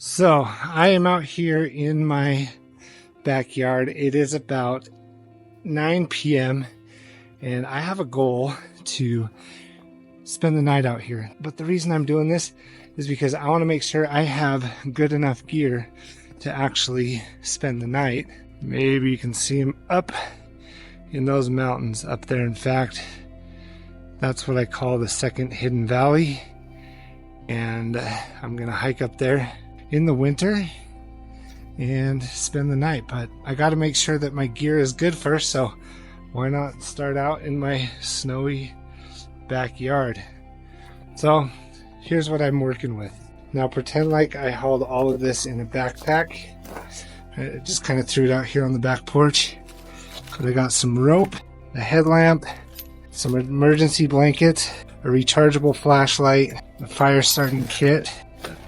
So I am out here in my backyard. It is about 9 p.m. and I have a goal to spend the night out here. But the reason I'm doing this is because I want to make sure I have good enough gear to actually spend the night. Maybe you can see them up in those mountains up there. In fact, that's what I call the second hidden valley. And I'm gonna hike up there in the winter and spend the night. But I got to make sure that my gear is good first, so why not start out in my snowy backyard? So here's what I'm working with. Now pretend like I hauled all of this in a backpack. I just kind of threw it out here on the back porch. But I got some rope, a headlamp, some emergency blankets, a rechargeable flashlight, a fire starting kit,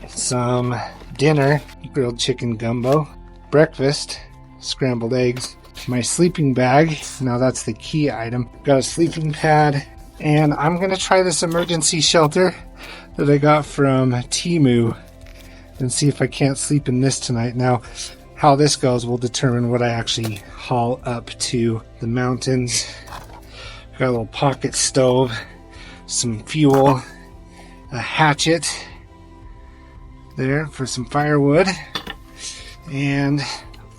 some dinner, grilled chicken gumbo, breakfast, scrambled eggs, my sleeping bag. Now that's the key item. Got a sleeping pad, and I'm gonna try this emergency shelter that I got from Temu and see if I can't sleep in this tonight. Now, how this goes will determine what I actually haul up to the mountains. Got a little pocket stove, some fuel, a hatchet there for some firewood, and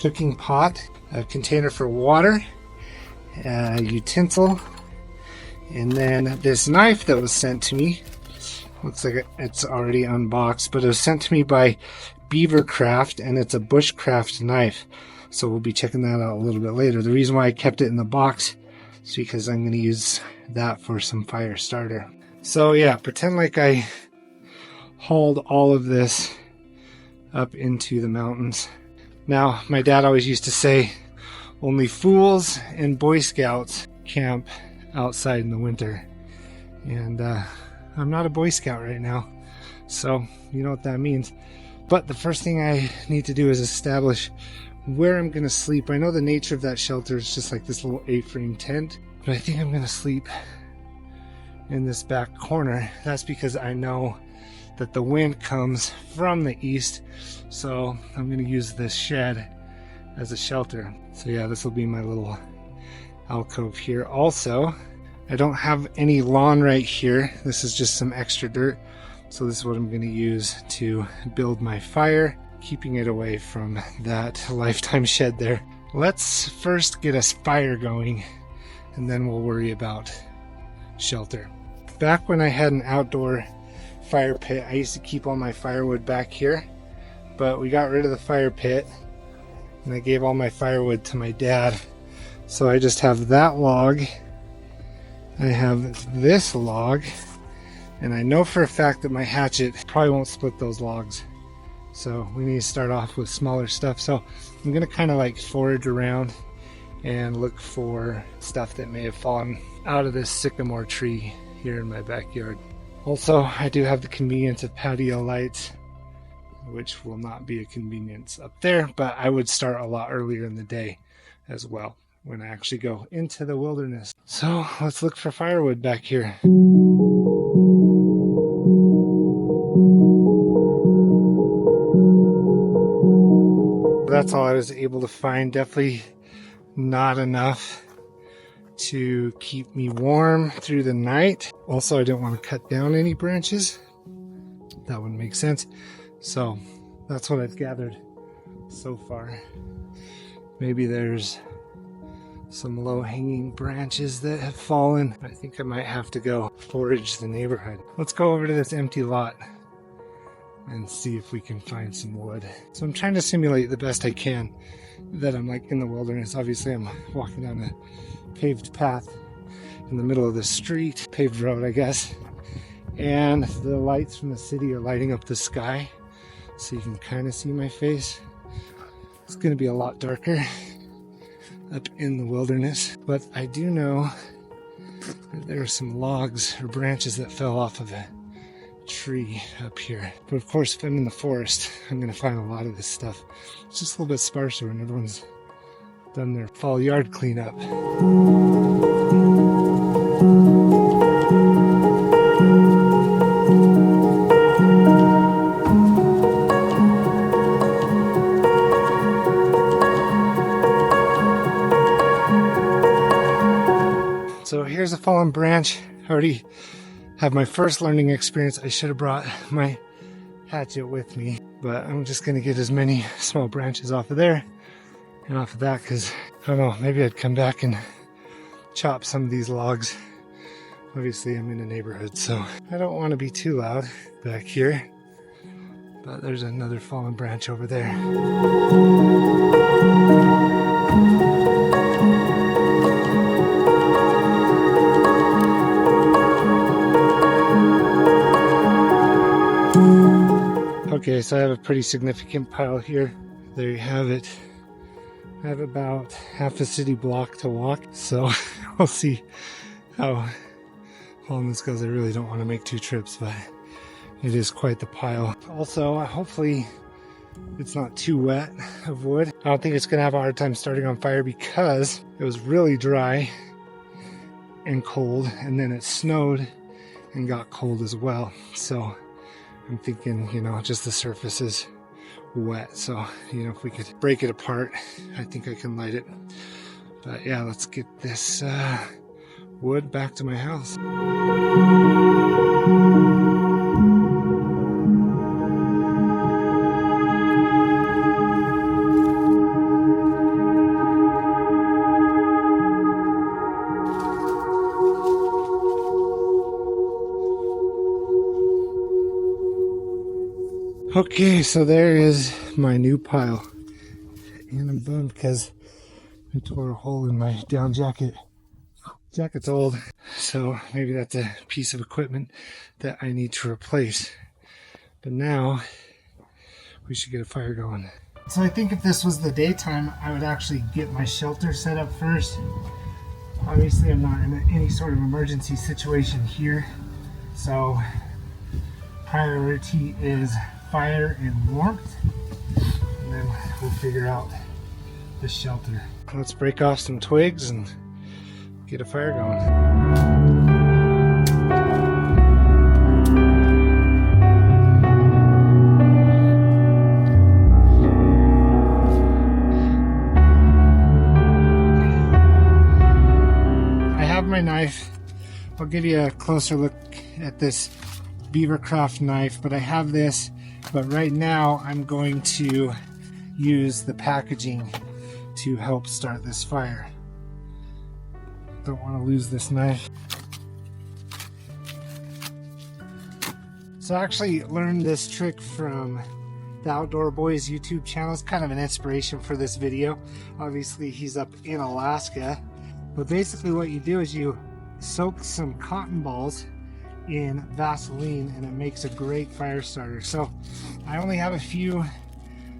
cooking pot, a container for water, a utensil, and then this knife that was sent to me. Looks like it's already unboxed, but it was sent to me by Beavercraft, and it's a bushcraft knife. So we'll be checking that out a little bit later. The reason why I kept it in the box is because I'm going to use that for some fire starter. So yeah, pretend like I hauled all of this up into the mountains. Now, my dad always used to say, only fools and Boy Scouts camp outside in the winter. And I'm not a Boy Scout right now, so you know what that means. But the first thing I need to do is establish where I'm going to sleep. I know the nature of that shelter is just like this little A-frame tent, but I think I'm going to sleep in this back corner. That's because I know that the wind comes from the east, so I'm going to use this shed as a shelter. So yeah, this will be my little alcove here. Also, I don't have any lawn right here. This is just some extra dirt, so this is what I'm going to use to build my fire, keeping it away from that lifetime shed there. Let's first get a fire going, and then we'll worry about shelter. Back when I had an outdoor fire pit, I used to keep all my firewood back here, but we got rid of the fire pit and I gave all my firewood to my dad. So I just have that log, I have this log, and I know for a fact that my hatchet probably won't split those logs. So we need to start off with smaller stuff. So I'm gonna kind of like forage around and look for stuff that may have fallen out of this sycamore tree here in my backyard. Also, I do have the convenience of patio lights, which will not be a convenience up there, but I would start a lot earlier in the day as well when I actually go into the wilderness. So let's look for firewood back here. That's all I was able to find. Definitely not enough to keep me warm through the night. Also, I didn't want to cut down any branches. That wouldn't make sense. So that's what I've gathered so far. Maybe there's some low-hanging branches that have fallen. I think I might have to go forage the neighborhood. Let's go over to this empty lot and see if we can find some wood. So I'm trying to simulate the best I can that I'm like in the wilderness. Obviously I'm walking down a paved path in the middle of the street, paved road I guess, and the lights from the city are lighting up the sky, so you can kind of see my face. It's going to be a lot darker up in the wilderness, but I do know that there are some logs or branches that fell off of a tree up here. But of course, if I'm in the forest, I'm going to find a lot of this stuff. It's just a little bit sparser when everyone's done their fall yard cleanup. here's a fallen branch. I already have my first learning experience. I should have brought my hatchet with me, but I'm just gonna get as many small branches off of there and off of that, because I don't know, maybe I'd come back and chop some of these logs. Obviously I'm in a neighborhood, so I don't want to be too loud back here, but there's another fallen branch over there. Okay, so I have a pretty significant pile here. There you have it. I have about half a city block to walk, so we'll see how long this goes. I really don't want to make 2 trips, but it is quite the pile. Also, hopefully it's not too wet of wood. I don't think it's going to have a hard time starting on fire because it was really dry and cold, and then it snowed and got cold as well. So I'm thinking, you know, just the surface is wet. So, you know, if we could break it apart, I think I can light it. But yeah, let's get this wood back to my house. Okay, so there is my new pile, and I'm bummed because I tore a hole in my down jacket. Jacket's old, so maybe that's a piece of equipment that I need to replace. But now we should get a fire going. So I think if this was the daytime, I would actually get my shelter set up first. Obviously I'm not in any sort of emergency situation here, so priority is fire and warmth, and then we'll figure out the shelter. Let's break off some twigs and get a fire going. I have my knife. I'll give you a closer look at this Beavercraft knife, but I have this. But right now I'm going to use the packaging to help start this fire. Don't want to lose this knife. So I actually learned this trick from the Outdoor Boys YouTube channel. It's kind of an inspiration for this video. Obviously he's up in Alaska, but basically what you do is you soak some cotton balls in Vaseline and it makes a great fire starter. So I only have a few,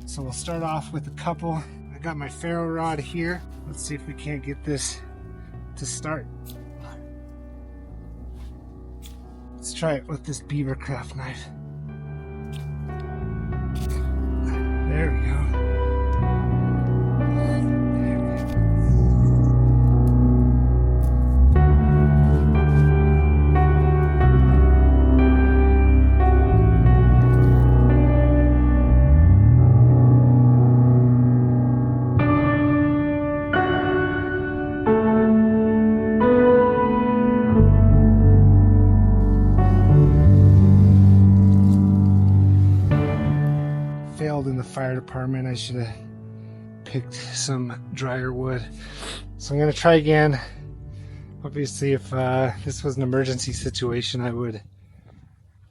so we'll start off with a couple. I got my ferro rod here. Let's see if we can't get this to start. Let's try it with this Beavercraft knife. There we go. In the fire department, I should have picked some drier wood. So I'm going to try again. Obviously if this was an emergency situation, I would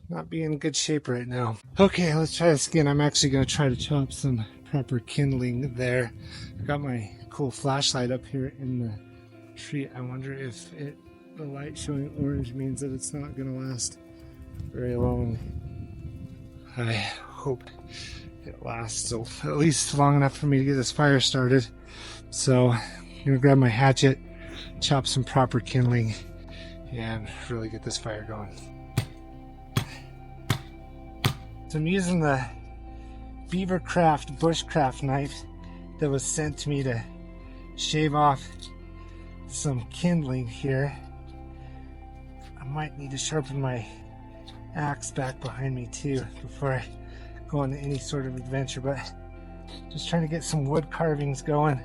not be in good shape right now. Okay, let's try this again. I'm actually going to try to chop some proper kindling there. I got my cool flashlight up here in the tree. I wonder if the light showing orange means that it's not going to last very long. I hope it lasts so at least long enough for me to get this fire started. So I'm gonna grab my hatchet, chop some proper kindling, and really get this fire going. So I'm using the Beavercraft bushcraft knife that was sent to me to shave off some kindling here. I might need to sharpen my axe back behind me too before I go on any sort of adventure, but just trying to get some wood carvings going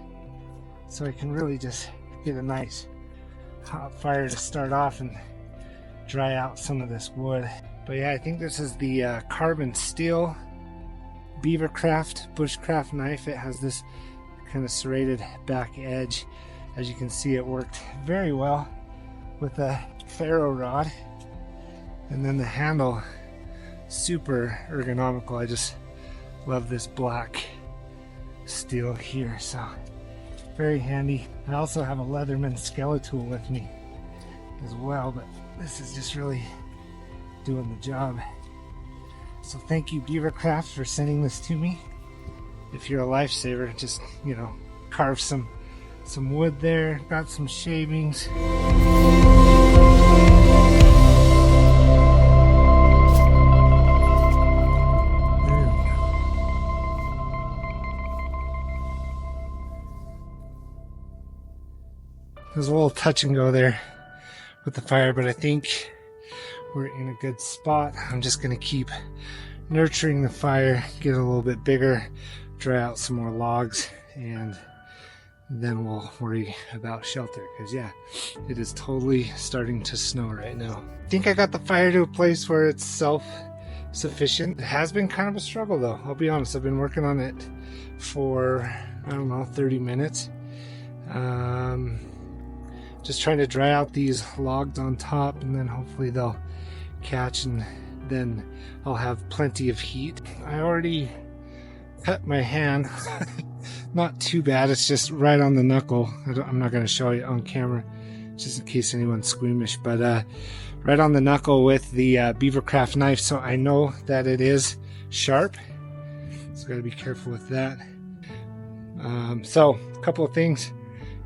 so I can really just get a nice hot fire to start off and dry out some of this wood. But yeah, I think this is the carbon steel beavercraft bushcraft knife. It has this kind of serrated back edge. As you can see, it worked very well with a ferro rod, and then the handle, super ergonomical. I just love this black steel here, so very handy. I also have a Leatherman Skeletal with me as well, but this is just really doing the job. So thank you, Beavercraft, for sending this to me. If you're a lifesaver, just, you know, carve some wood there. Got some shavings. There's a little touch and go there with the fire, but I think we're in a good spot. I'm just going to keep nurturing the fire, get it a little bit bigger, dry out some more logs, and then we'll worry about shelter, because yeah, it is totally starting to snow right now. I think I got the fire to a place where it's self-sufficient. It has been kind of a struggle though, I'll be honest. I've been working on it for, I don't know, 30 minutes. Just trying to dry out these logs on top, and then hopefully they'll catch, and then I'll have plenty of heat. I already cut my hand. Not too bad, it's just right on the knuckle. I'm not going to show you on camera just in case anyone's squeamish, but right on the knuckle with the Beavercraft knife, so I know that it is sharp, so gotta be careful with that. So a couple of things,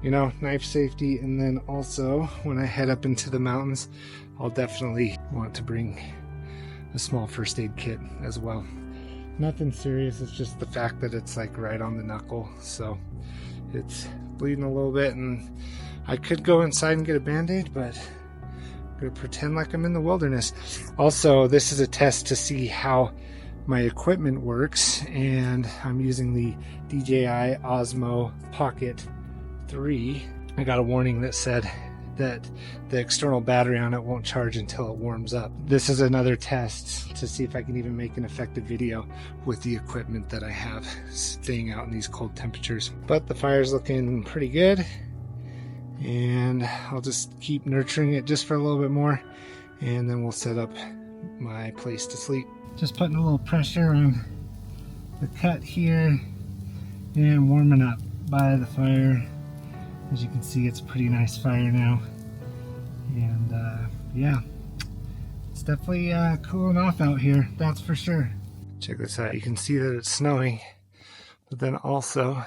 you know, knife safety, and then also when I head up into the mountains, I'll definitely want to bring a small first aid kit as well. Nothing serious, it's just the fact that it's like right on the knuckle, so it's bleeding a little bit, and I could go inside and get a band-aid, but I'm gonna pretend like I'm in the wilderness. Also, this is a test to see how my equipment works, and I'm using the DJI Osmo Pocket 3. I got a warning that said that the external battery on it won't charge until it warms up. This is another test to see if I can even make an effective video with the equipment that I have staying out in these cold temperatures. But the fire's looking pretty good, and I'll just keep nurturing it just for a little bit more, and then we'll set up my place to sleep. Just putting a little pressure on the cut here and warming up by the fire. As you can see, it's a pretty nice fire now, and yeah, it's definitely cooling off out here, that's for sure. Check this out, you can see that it's snowing, but then also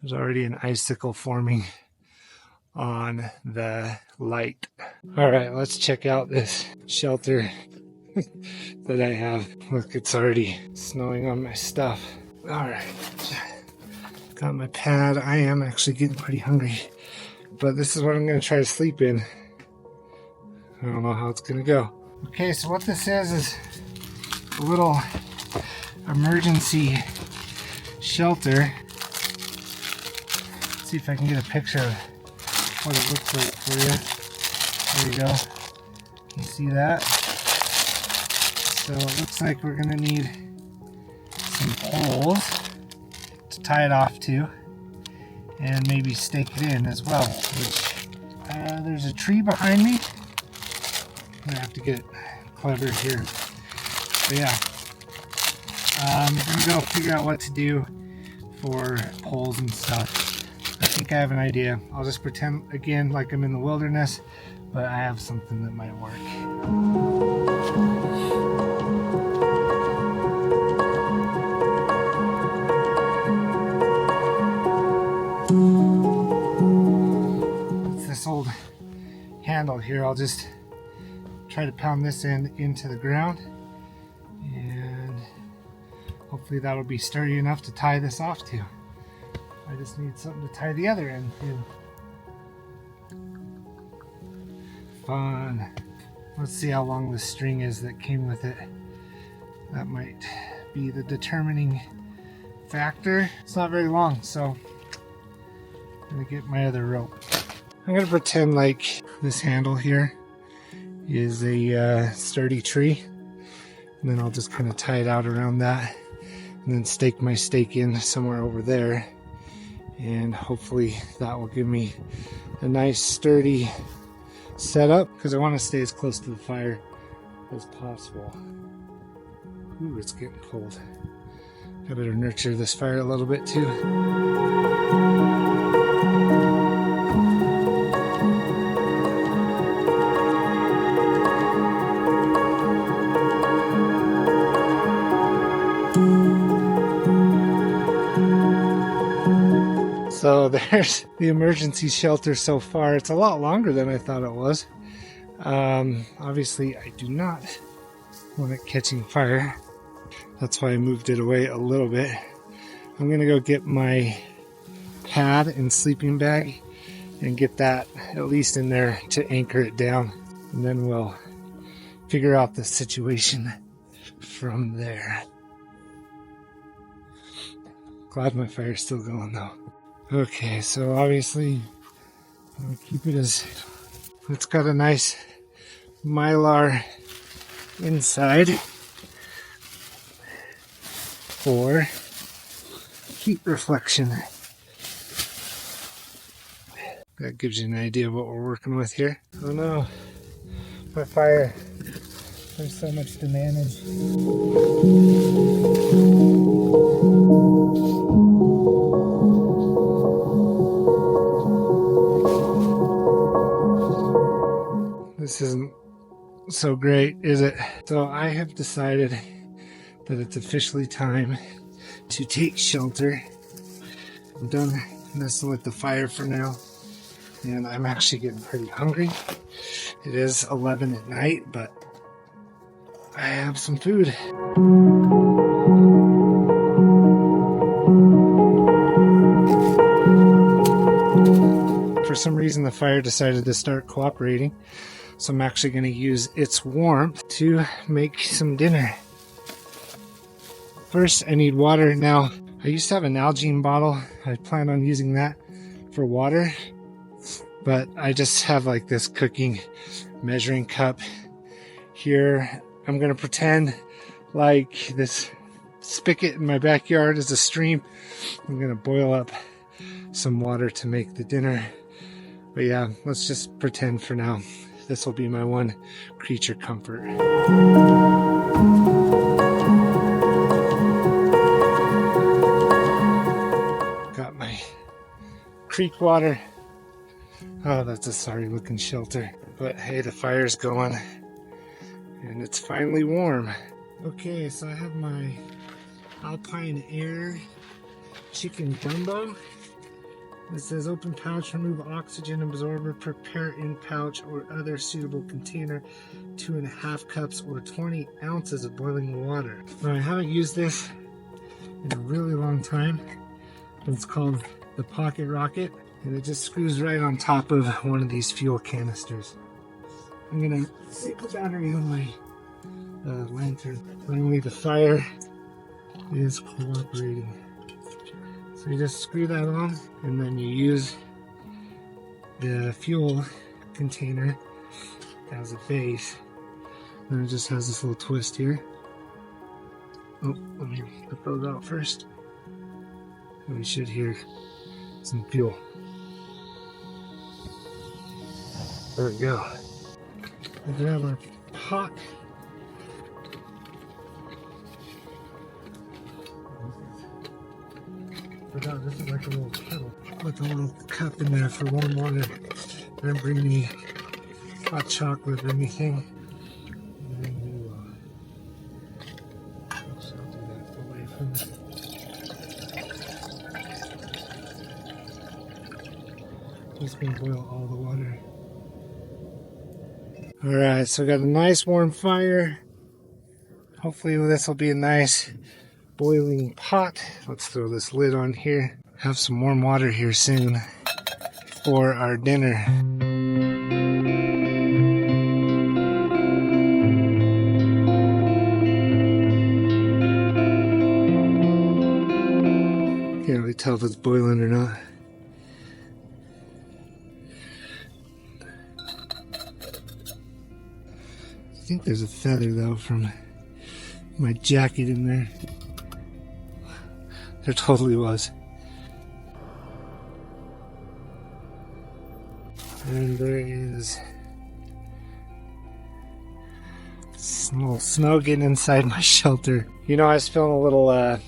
there's already an icicle forming on the light. All right, let's check out this shelter that I have. Look, it's already snowing on my stuff. All right. Got my pad. I am actually getting pretty hungry, but this is what I'm going to try to sleep in. I don't know how it's going to go. Okay, so what this is a little emergency shelter. Let's see if I can get a picture of what it looks like for you. There you go. Can you see that? So it looks like we're going to need some poles to tie it off to, and maybe stake it in as well, which there's a tree behind me. I'm gonna have to get clever here, but yeah, I'm gonna go figure out what to do for poles and stuff. I think I have an idea. I'll just pretend again like I'm in the wilderness, but I have something that might work. Old handle here. I'll just try to pound this end into the ground, and hopefully that'll be sturdy enough to tie this off to. I just need something to tie the other end to. Fun. Let's see how long the string is that came with it. That might be the determining factor. It's not very long, so I'm gonna get my other rope. I'm gonna pretend like this handle here is a sturdy tree, and then I'll just kind of tie it out around that, and then stake my stake in somewhere over there, and hopefully that will give me a nice sturdy setup, because I want to stay as close to the fire as possible. Ooh, it's getting cold. I better nurture this fire a little bit too. So there's the emergency shelter so far. It's a lot longer than I thought it was. Obviously I do not want it catching fire. That's why I moved it away a little bit. I'm gonna go get my pad and sleeping bag and get that at least in there to anchor it down. And then we'll figure out the situation from there. Glad my fire's still going though. Okay, so obviously I'll keep it as, it's got a nice mylar inside for heat reflection. That gives you an idea of what we're working with here. Oh no, my fire, there's so much to manage. This isn't so great, is it? So I have decided that it's officially time to take shelter. I'm done messing with the fire for now, and I'm actually getting pretty hungry. It is 11 at night, but I have some food. For some reason the fire decided to start cooperating, so I'm actually going to use its warmth to make some dinner. First, I need water. Now, I used to have an Nalgene bottle. I plan on using that for water, but I just have like this cooking measuring cup here. I'm going to pretend like this spigot in my backyard is a stream. I'm going to boil up some water to make the dinner. But yeah, let's just pretend for now. This will be my one creature comfort. Got my creek water. Oh, that's a sorry looking shelter. But hey, the fire's going and it's finally warm. Okay, so I have my Alpine Air chicken gumbo. It says open pouch, remove oxygen absorber, prepare in pouch or other suitable container, 2.5 cups or 20 ounces of boiling water. Now, I haven't used this in a really long time. It's called the Pocket Rocket, and it just screws right on top of one of these fuel canisters. I'm gonna stick the battery on my lantern. Finally, the fire is cooperating. So you just screw that on, and then you use the fuel container as a base. And it just has this little twist here. Oh, let me put those out first. And we should hear some fuel. There we go. We grab our pot. Forgot this is like a little kettle. Put a little cup in there for warm water. Don't bring me hot chocolate or anything. And then we'll do that away from it. Just gonna boil all the water. Alright, so I got a nice warm fire. Hopefully this will be a nice boiling pot. Let's throw this lid on here. Have some warm water here soon for our dinner. Can't really tell if it's boiling or not. think there's a feather though from my jacket in there. There totally was. And there is a little snow getting inside my shelter. You know, I was feeling a little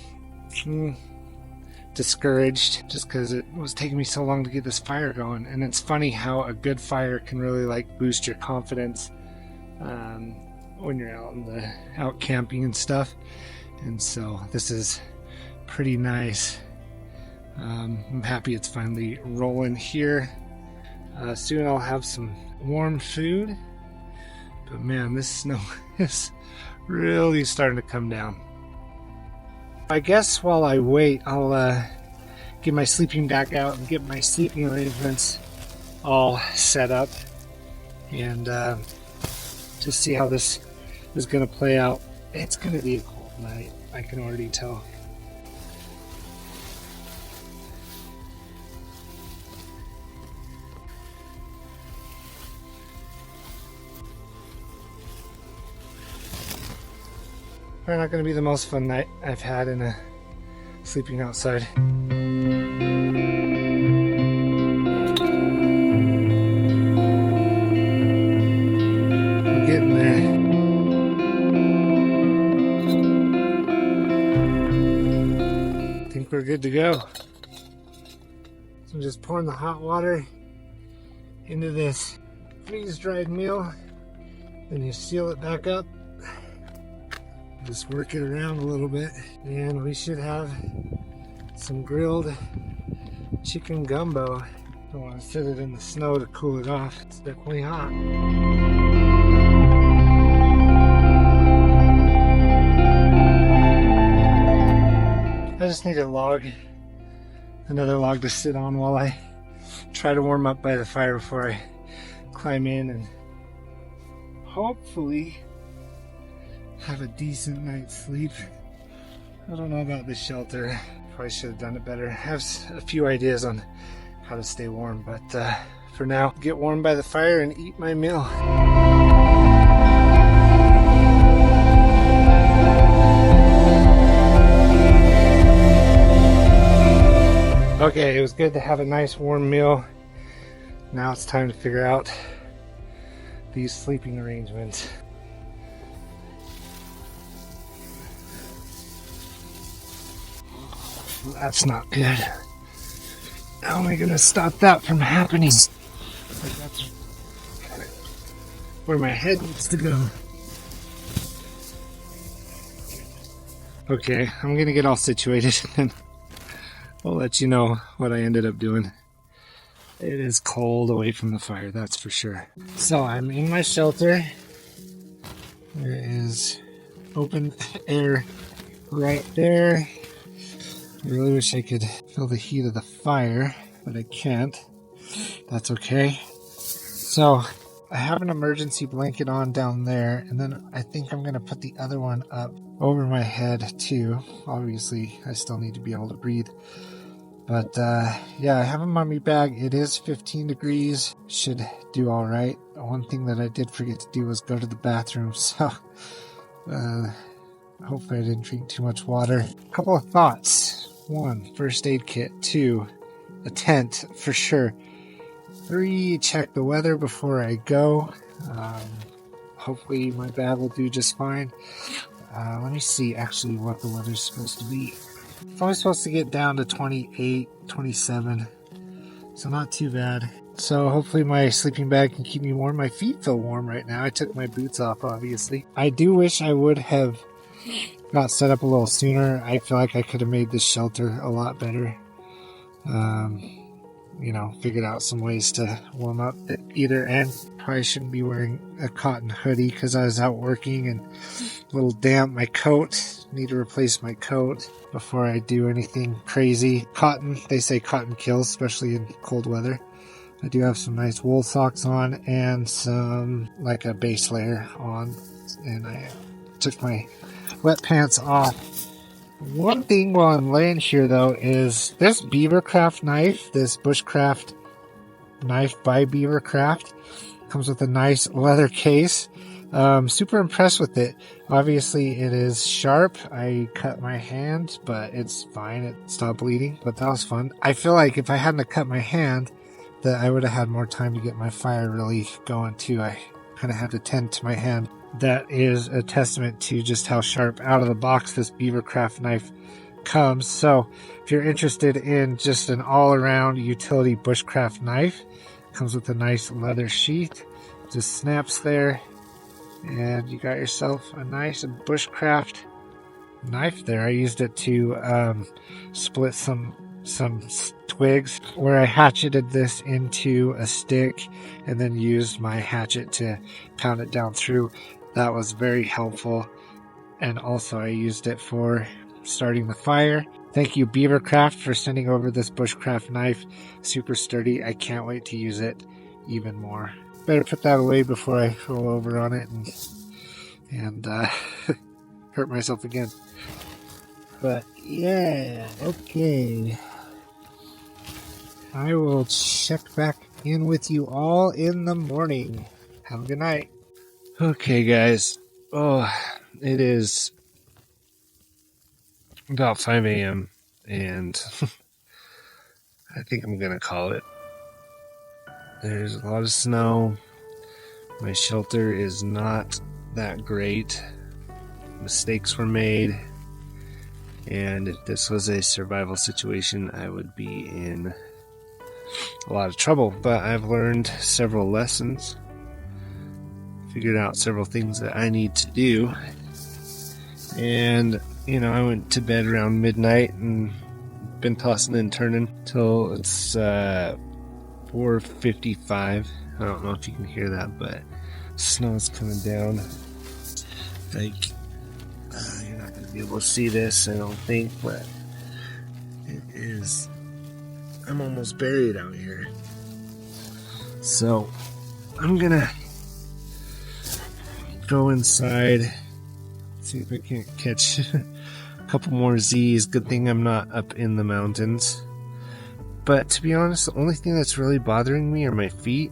discouraged just because it was taking me so long to get this fire going. And it's funny how a good fire can really like boost your confidence when you're out camping and stuff. And so this is pretty nice. I'm happy it's finally rolling here. Soon I'll have some warm food. But man, this snow is really starting to come down. I guess while I wait, I'll get my sleeping bag out and get my sleeping arrangements all set up and just see how this is going to play out. It's going to be a cold night, I can already tell. Probably not going to be the most fun night I've had in sleeping outside. We're getting there. I think we're good to go. So I'm just pouring the hot water into this freeze-dried meal. Then you seal it back up. Just work it around a little bit, and we should have some grilled chicken gumbo. Don't want to set it in the snow to cool it off. It's definitely hot. I just need a log, another log to sit on while I try to warm up by the fire before I climb in and hopefully have a decent night's sleep. I don't know about this shelter. Probably should have done it better. I have a few ideas on how to stay warm, but for now, get warm by the fire and eat my meal. Okay, it was good to have a nice warm meal. Now it's time to figure out these sleeping arrangements. That's not good. How am I going to stop that from happening? Like that's where my head needs to go. Okay, I'm going to get all situated and I'll let you know what I ended up doing. It is cold away from the fire, that's for sure. So I'm in my shelter. There is open air right there. I really wish I could feel the heat of the fire, but I can't. That's okay. So I have an emergency blanket on down there, and then I think I'm going to put the other one up over my head too. Obviously, I still need to be able to breathe. But yeah, I have a mummy bag. It is 15 degrees. Should do all right. One thing that I did forget to do was go to the bathroom, so hopefully I didn't drink too much water. A couple of thoughts. 1, first aid kit. 2, a tent for sure. 3, check the weather before I go. Hopefully my bag will do just fine. Let me see actually what the weather's supposed to be. It's only supposed to get down to 28, 27, so not too bad. So hopefully my sleeping bag can keep me warm. My feet feel warm right now. I took my boots off, obviously. I do wish I would have got set up a little sooner. I feel like I could have made this shelter a lot better. You know, figured out some ways to warm up at either end. Probably shouldn't be wearing a cotton hoodie because I was out working and a little damp. My coat, need to replace my coat before I do anything crazy. Cotton, they say cotton kills, especially in cold weather. I do have some nice wool socks on and some, like a base layer on, and I took my wet pants off. One thing while I'm laying here though is this Beavercraft knife, this bushcraft knife by Beavercraft, comes with a nice leather case. Super impressed with it. Obviously it is sharp. I cut my hand, but it's fine. It stopped bleeding, but that was fun. I feel like if I hadn't cut my hand, that I would have had more time to get my fire really going too. I kind of had to tend to my hand. That is a testament to just how sharp out of the box this Beavercraft knife comes. So if you're interested in just an all-around utility bushcraft knife, it comes with a nice leather sheath, just snaps there, and you got yourself a nice bushcraft knife there. I used it to split some twigs, where I hatcheted this into a stick and then used my hatchet to pound it down through. That was very helpful. And also I used it for starting the fire. Thank you, Beavercraft, for sending over this bushcraft knife. Super sturdy. I can't wait to use it even more. Better put that away before I roll over on it and hurt myself again. But yeah, okay. I will check back in with you all in the morning. Have a good night. Okay, guys. Oh, it is about 5 a.m. and I think I'm gonna call it. There's a lot of snow. My shelter is not that great. Mistakes were made. And if this was a survival situation, I would be in a lot of trouble. But I've learned several lessons, figured out several things that I need to do. And, you know, I went to bed around midnight and been tossing and turning till it's 4:55. I don't know if you can hear that, but snow's coming down. Like, you're not going to be able to see this, I don't think, but it is. I'm almost buried out here. So, I'm going to go inside, see if I can't catch a couple more Z's. Good thing I'm not up in the mountains. But to be honest, the only thing that's really bothering me are my feet.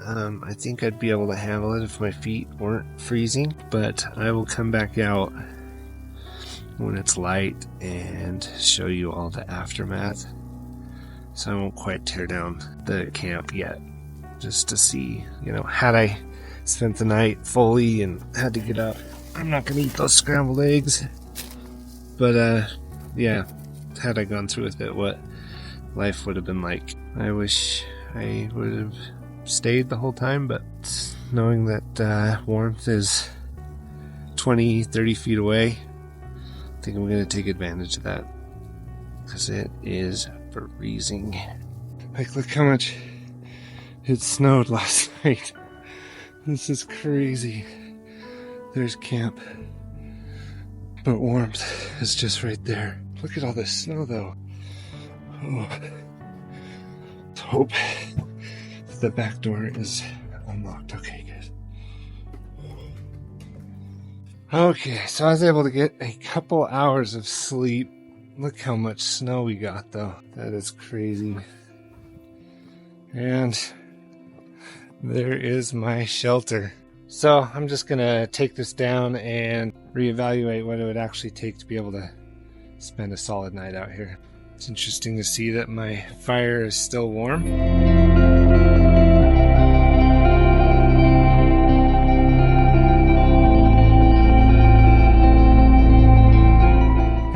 I think I'd be able to handle it if my feet weren't freezing, but I will come back out when it's light and show you all the aftermath. So I won't quite tear down the camp yet, just to see, you know, had I spent the night fully and had to get up, I'm not going to eat those scrambled eggs. But yeah, had I gone through with it, what life would have been like. I wish I would have stayed the whole time, but knowing that warmth is 20-30 feet away, I think I'm going to take advantage of that, because it is freezing. Like, look how much it snowed last night. This is crazy. There's camp, but warmth is just right there. Look at all this snow though. Oh, let's hope the back door is unlocked. Okay, guys. Okay, so I was able to get a couple hours of sleep. Look how much snow we got, though. That is crazy. And there is my shelter. So I'm just gonna take this down and reevaluate what it would actually take to be able to spend a solid night out here. It's interesting to see that my fire is still warm.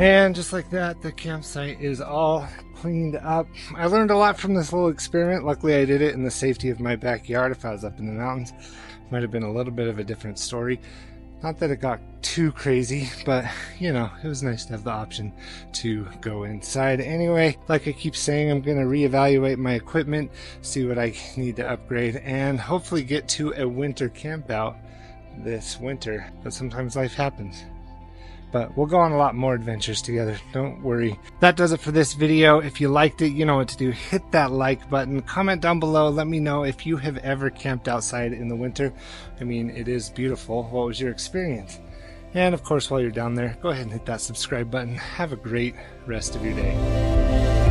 And just like that, the campsite is all cleaned up. I learned a lot from this little experiment. Luckily, I did it in the safety of my backyard. If I was up in the mountains, it might have been a little bit of a different story. Not that it got too crazy, but, you know, it was nice to have the option to go inside. Anyway, like I keep saying, I'm going to reevaluate my equipment, see what I need to upgrade, and hopefully get to a winter camp out this winter. But sometimes life happens. But we'll go on a lot more adventures together, don't worry. That does it for this video. If you liked it, you know what to do. Hit that like button, comment down below, let me know if you have ever camped outside in the winter. I mean, it is beautiful. What was your experience? And of course, while you're down there, go ahead and hit that subscribe button. Have a great rest of your day.